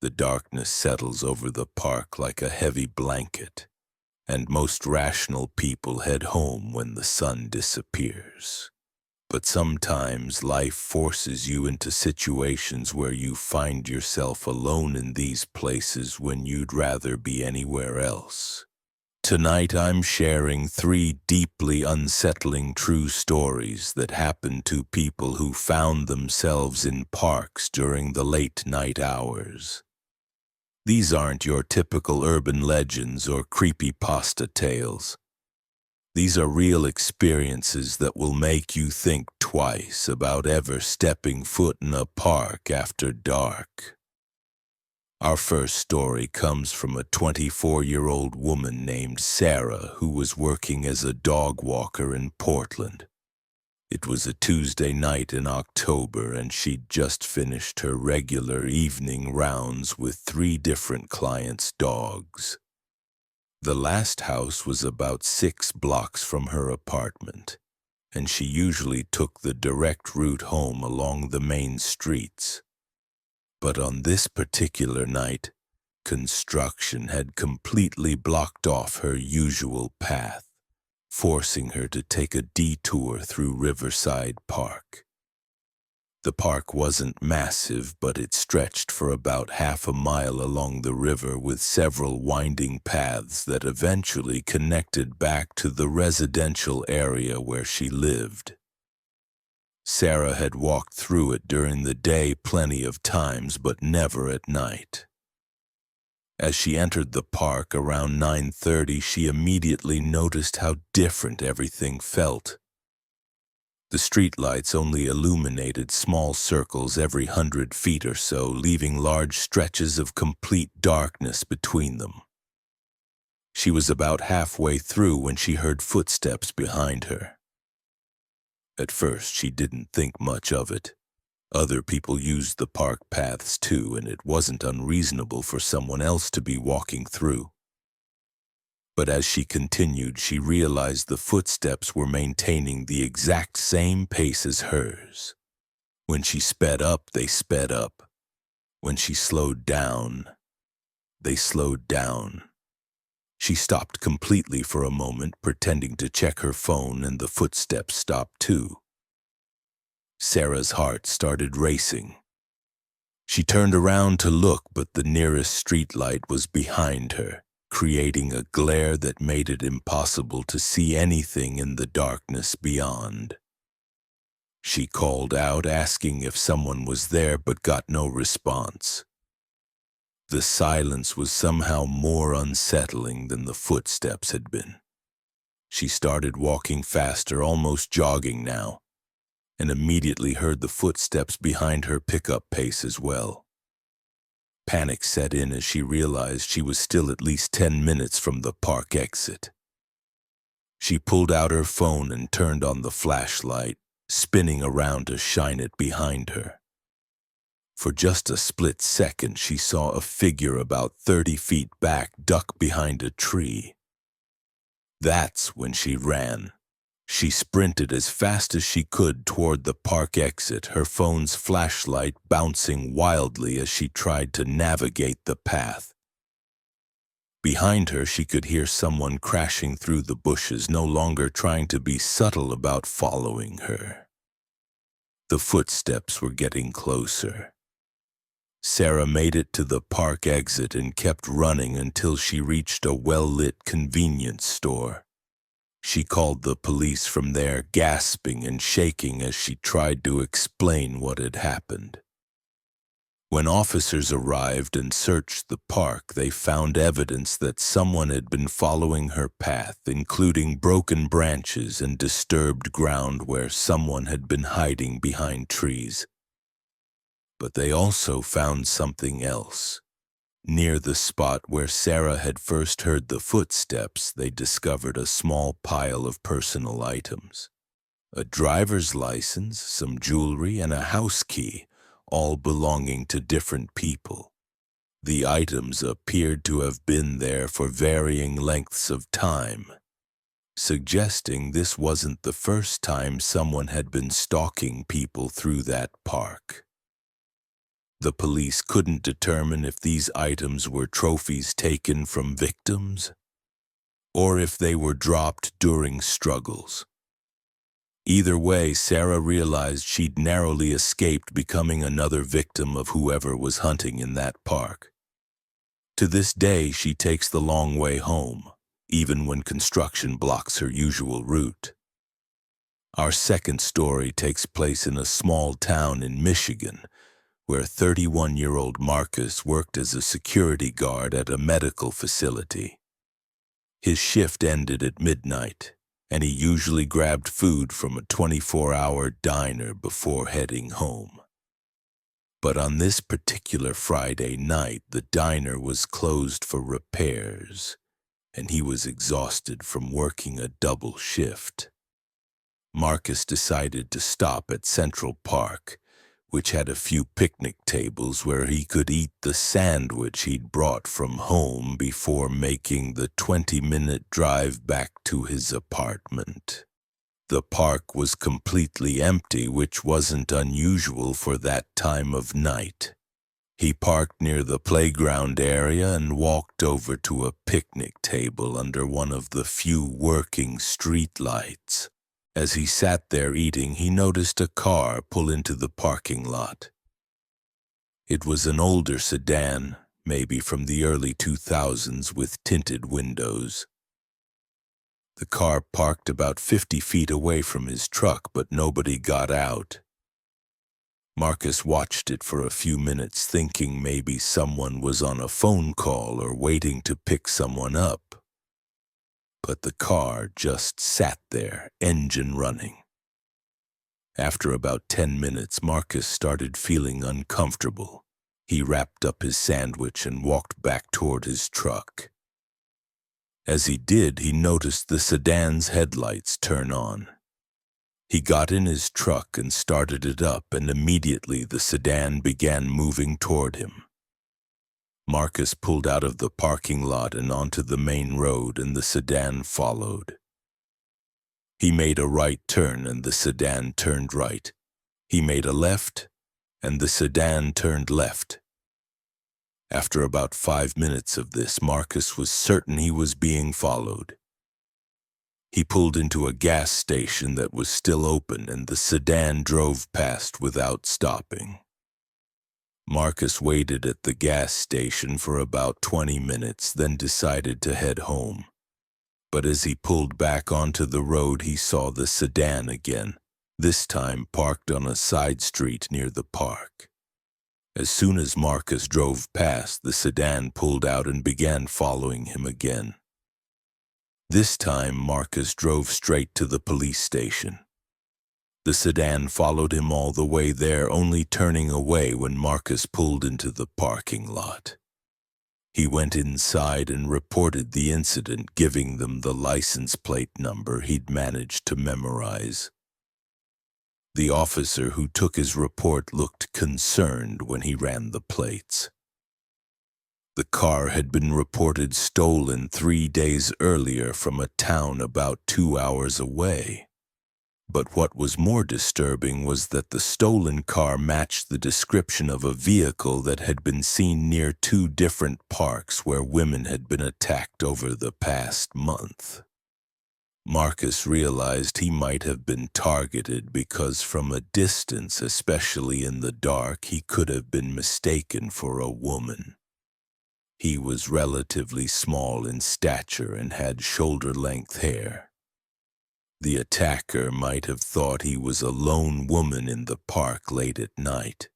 The darkness settles over the park like a heavy blanket, and most rational people head home when the sun disappears. But sometimes life forces you into situations where you find yourself alone in these places when you'd rather be anywhere else. Tonight I'm sharing 3 deeply unsettling true stories that happened to people who found themselves in parks during the late night hours. These aren't your typical urban legends or creepypasta tales. These are real experiences that will make you think twice about ever stepping foot in a park after dark. Our first story comes from a 24-year-old woman named Sarah who was working as a dog walker in Portland. It was a Tuesday night in October, and she'd just finished her regular evening rounds with 3 different clients' dogs. The last house was about 6 blocks from her apartment, and she usually took the direct route home along the main streets. But on this particular night, construction had completely blocked off her usual path, forcing her to take a detour through Riverside Park. The park wasn't massive, but it stretched for about half a mile along the river with several winding paths that eventually connected back to the residential area where she lived. Sarah had walked through it during the day plenty of times, but never at night. As she entered the park around 9:30, she immediately noticed how different everything felt. The streetlights only illuminated small circles every 100 feet or so, leaving large stretches of complete darkness between them. She was about halfway through when she heard footsteps behind her. At first, she didn't think much of it. Other people used the park paths too, and it wasn't unreasonable for someone else to be walking through. But as she continued, she realized the footsteps were maintaining the exact same pace as hers. When she sped up, they sped up. When she slowed down, they slowed down. She stopped completely for a moment, pretending to check her phone, and the footsteps stopped too. Sarah's heart started racing. She turned around to look, but the nearest streetlight was behind her, creating a glare that made it impossible to see anything in the darkness beyond. She called out, asking if someone was there, but got no response. The silence was somehow more unsettling than the footsteps had been. She started walking faster, almost jogging now, and immediately heard the footsteps behind her pick up pace as well. Panic set in as she realized she was still at least 10 minutes from the park exit. She pulled out her phone and turned on the flashlight, spinning around to shine it behind her. For just a split second, she saw a figure about 30 feet back duck behind a tree. That's when she ran. She sprinted as fast as she could toward the park exit, her phone's flashlight bouncing wildly as she tried to navigate the path. Behind her, she could hear someone crashing through the bushes, no longer trying to be subtle about following her. The footsteps were getting closer. Sarah made it to the park exit and kept running until she reached a well-lit convenience store. She called the police from there, gasping and shaking as she tried to explain what had happened. When officers arrived and searched the park, they found evidence that someone had been following her path, including broken branches and disturbed ground where someone had been hiding behind trees. But they also found something else. Near the spot where Sarah had first heard the footsteps, they discovered a small pile of personal items. A driver's license, some jewelry, and a house key, all belonging to different people. The items appeared to have been there for varying lengths of time, suggesting this wasn't the first time someone had been stalking people through that park. The police couldn't determine if these items were trophies taken from victims or if they were dropped during struggles. Either way, Sarah realized she'd narrowly escaped becoming another victim of whoever was hunting in that park. To this day, she takes the long way home, even when construction blocks her usual route. Our second story takes place in a small town in Michigan, where 31-year-old Marcus worked as a security guard at a medical facility. His shift ended at midnight, and he usually grabbed food from a 24-hour diner before heading home. But on this particular Friday night, the diner was closed for repairs, and he was exhausted from working a double shift. Marcus decided to stop at Central Park, which had a few picnic tables where he could eat the sandwich he'd brought from home before making the 20-minute drive back to his apartment. The park was completely empty, which wasn't unusual for that time of night. He parked near the playground area and walked over to a picnic table under one of the few working streetlights. As he sat there eating, he noticed a car pull into the parking lot. It was an older sedan, maybe from the early 2000s, with tinted windows. The car parked about 50 feet away from his truck, but nobody got out. Marcus watched it for a few minutes, thinking maybe someone was on a phone call or waiting to pick someone up. But the car just sat there, engine running. After about 10 minutes, Marcus started feeling uncomfortable. He wrapped up his sandwich and walked back toward his truck. As he did, he noticed the sedan's headlights turn on. He got in his truck and started it up, and immediately the sedan began moving toward him. Marcus pulled out of the parking lot and onto the main road, and the sedan followed. He made a right turn, and the sedan turned right. He made a left, and the sedan turned left. After about 5 minutes of this, Marcus was certain he was being followed. He pulled into a gas station that was still open, and the sedan drove past without stopping. Marcus waited at the gas station for about 20 minutes, then decided to head home. But as he pulled back onto the road, he saw the sedan again, this time parked on a side street near the park. As soon as Marcus drove past, the sedan pulled out and began following him again. This time, Marcus drove straight to the police station. The sedan followed him all the way there, only turning away when Marcus pulled into the parking lot. He went inside and reported the incident, giving them the license plate number he'd managed to memorize. The officer who took his report looked concerned when he ran the plates. The car had been reported stolen 3 days earlier from a town about 2 hours away. But what was more disturbing was that the stolen car matched the description of a vehicle that had been seen near 2 different parks where women had been attacked over the past month. Marcus realized he might have been targeted because from a distance, especially in the dark, he could have been mistaken for a woman. He was relatively small in stature and had shoulder-length hair. The attacker might have thought he was a lone woman in the park late at night.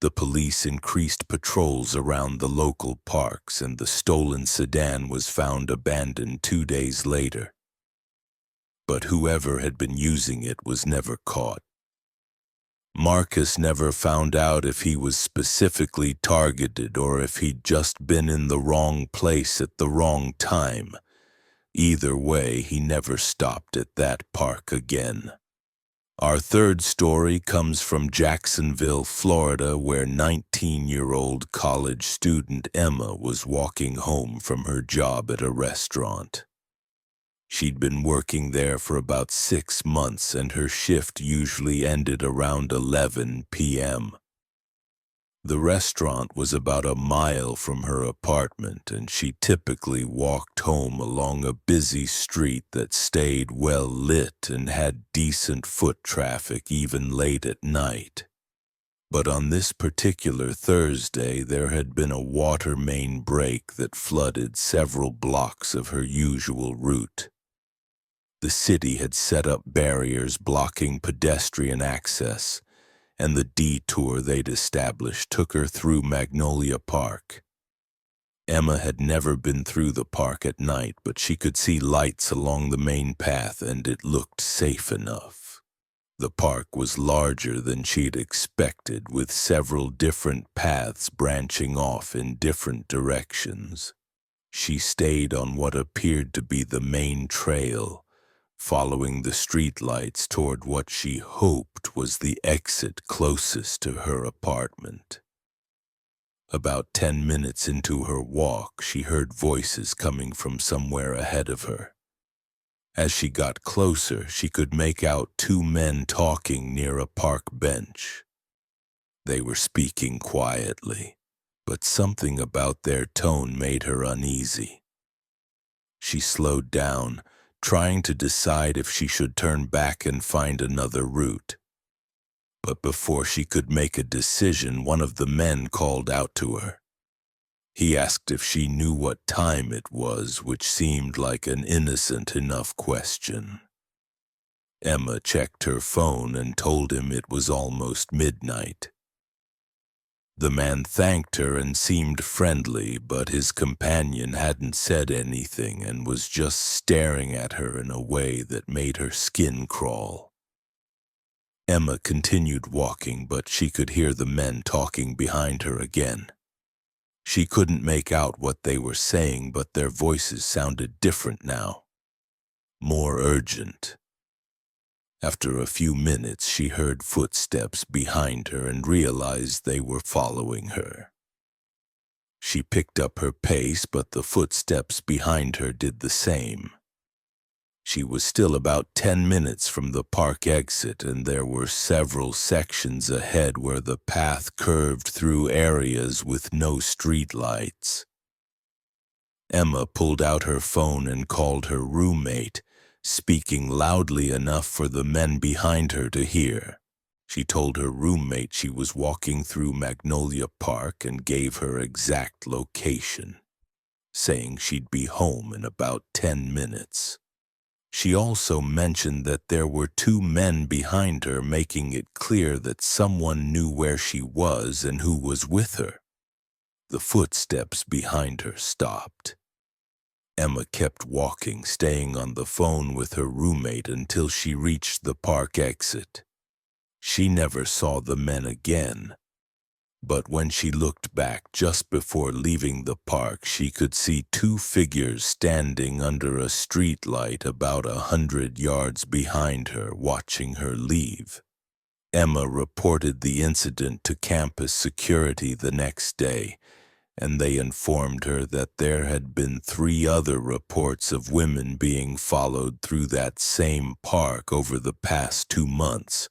The police increased patrols around the local parks, and the stolen sedan was found abandoned 2 days later. But whoever had been using it was never caught. Marcus never found out if he was specifically targeted or if he'd just been in the wrong place at the wrong time. Either way, he never stopped at that park again. Our third story comes from Jacksonville, Florida, where 19-year-old college student Emma was walking home from her job at a restaurant. She'd been working there for about 6 months, and her shift usually ended around 11 p.m. The restaurant was about a mile from her apartment, and she typically walked home along a busy street that stayed well lit and had decent foot traffic even late at night. But on this particular Thursday, there had been a water main break that flooded several blocks of her usual route. The city had set up barriers blocking pedestrian access, and the detour they'd established took her through Magnolia Park. Emma had never been through the park at night, but she could see lights along the main path, and it looked safe enough. The park was larger than she'd expected, with several different paths branching off in different directions. She stayed on what appeared to be the main trail, following the streetlights toward what she hoped was the exit closest to her apartment. About 10 minutes into her walk, she heard voices coming from somewhere ahead of her. As she got closer, she could make out two men talking near a park bench. They were speaking quietly, but something about their tone made her uneasy. She slowed down, trying to decide if she should turn back and find another route. But before she could make a decision, one of the men called out to her. He asked if she knew what time it was, which seemed like an innocent enough question. Emma checked her phone and told him it was almost midnight. The man thanked her and seemed friendly, but his companion hadn't said anything and was just staring at her in a way that made her skin crawl. Emma continued walking, but she could hear the men talking behind her again. She couldn't make out what they were saying, but their voices sounded different now, more urgent. After a few minutes, she heard footsteps behind her and realized they were following her. She picked up her pace, but the footsteps behind her did the same. She was still about 10 minutes from the park exit, and there were several sections ahead where the path curved through areas with no streetlights. Emma pulled out her phone and called her roommate, speaking loudly enough for the men behind her to hear. She told her roommate she was walking through Magnolia Park and gave her exact location, saying she'd be home in about 10 minutes. She also mentioned that there were two men behind her, making it clear that someone knew where she was and who was with her. The footsteps behind her stopped. Emma kept walking, staying on the phone with her roommate until she reached the park exit. She never saw the men again, but when she looked back just before leaving the park, she could see two figures standing under a streetlight about 100 yards behind her, watching her leave. Emma reported the incident to campus security the next day, and they informed her that there had been 3 other reports of women being followed through that same park over the past 2 months.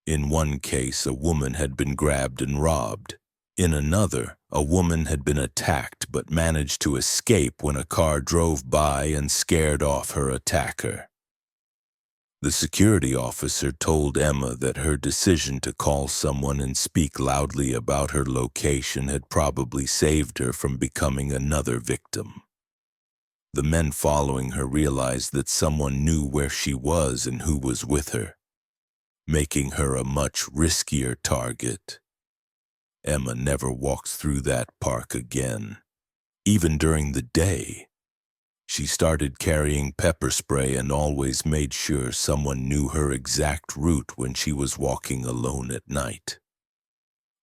In one case, a woman had been grabbed and robbed. In another, a woman had been attacked but managed to escape when a car drove by and scared off her attacker. The security officer told Emma that her decision to call someone and speak loudly about her location had probably saved her from becoming another victim. The men following her realized that someone knew where she was and who was with her, making her a much riskier target. Emma never walked through that park again, even during the day. She started carrying pepper spray and always made sure someone knew her exact route when she was walking alone at night.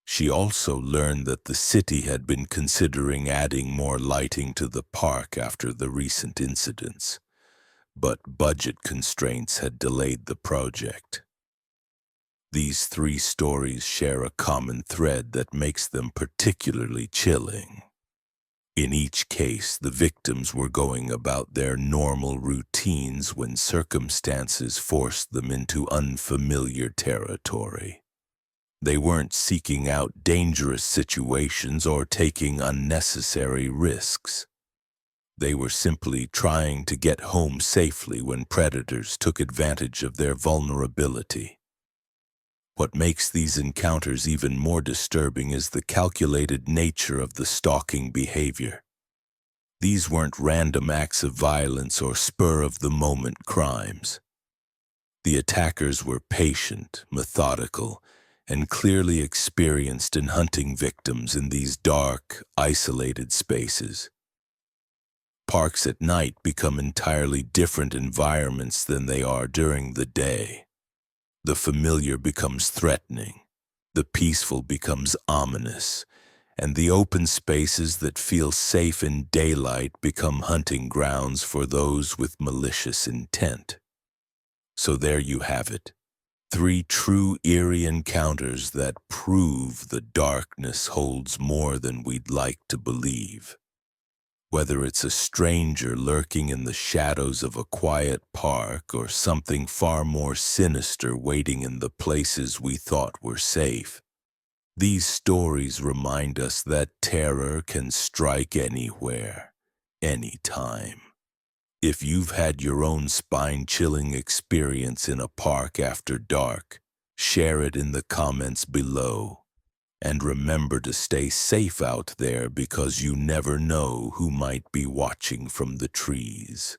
She also learned that the city had been considering adding more lighting to the park after the recent incidents, but budget constraints had delayed the project. These 3 stories share a common thread that makes them particularly chilling. In each case, the victims were going about their normal routines when circumstances forced them into unfamiliar territory. They weren't seeking out dangerous situations or taking unnecessary risks. They were simply trying to get home safely when predators took advantage of their vulnerability. What makes these encounters even more disturbing is the calculated nature of the stalking behavior. These weren't random acts of violence or spur-of-the-moment crimes. The attackers were patient, methodical, and clearly experienced in hunting victims in these dark, isolated spaces. Parks at night become entirely different environments than they are during the day. The familiar becomes threatening, the peaceful becomes ominous, and the open spaces that feel safe in daylight become hunting grounds for those with malicious intent. So there you have it, 3 true eerie encounters that prove the darkness holds more than we'd like to believe. Whether it's a stranger lurking in the shadows of a quiet park or something far more sinister waiting in the places we thought were safe, these stories remind us that terror can strike anywhere, anytime. If you've had your own spine-chilling experience in a park after dark, share it in the comments below. And remember to stay safe out there because you never know who might be watching from the trees.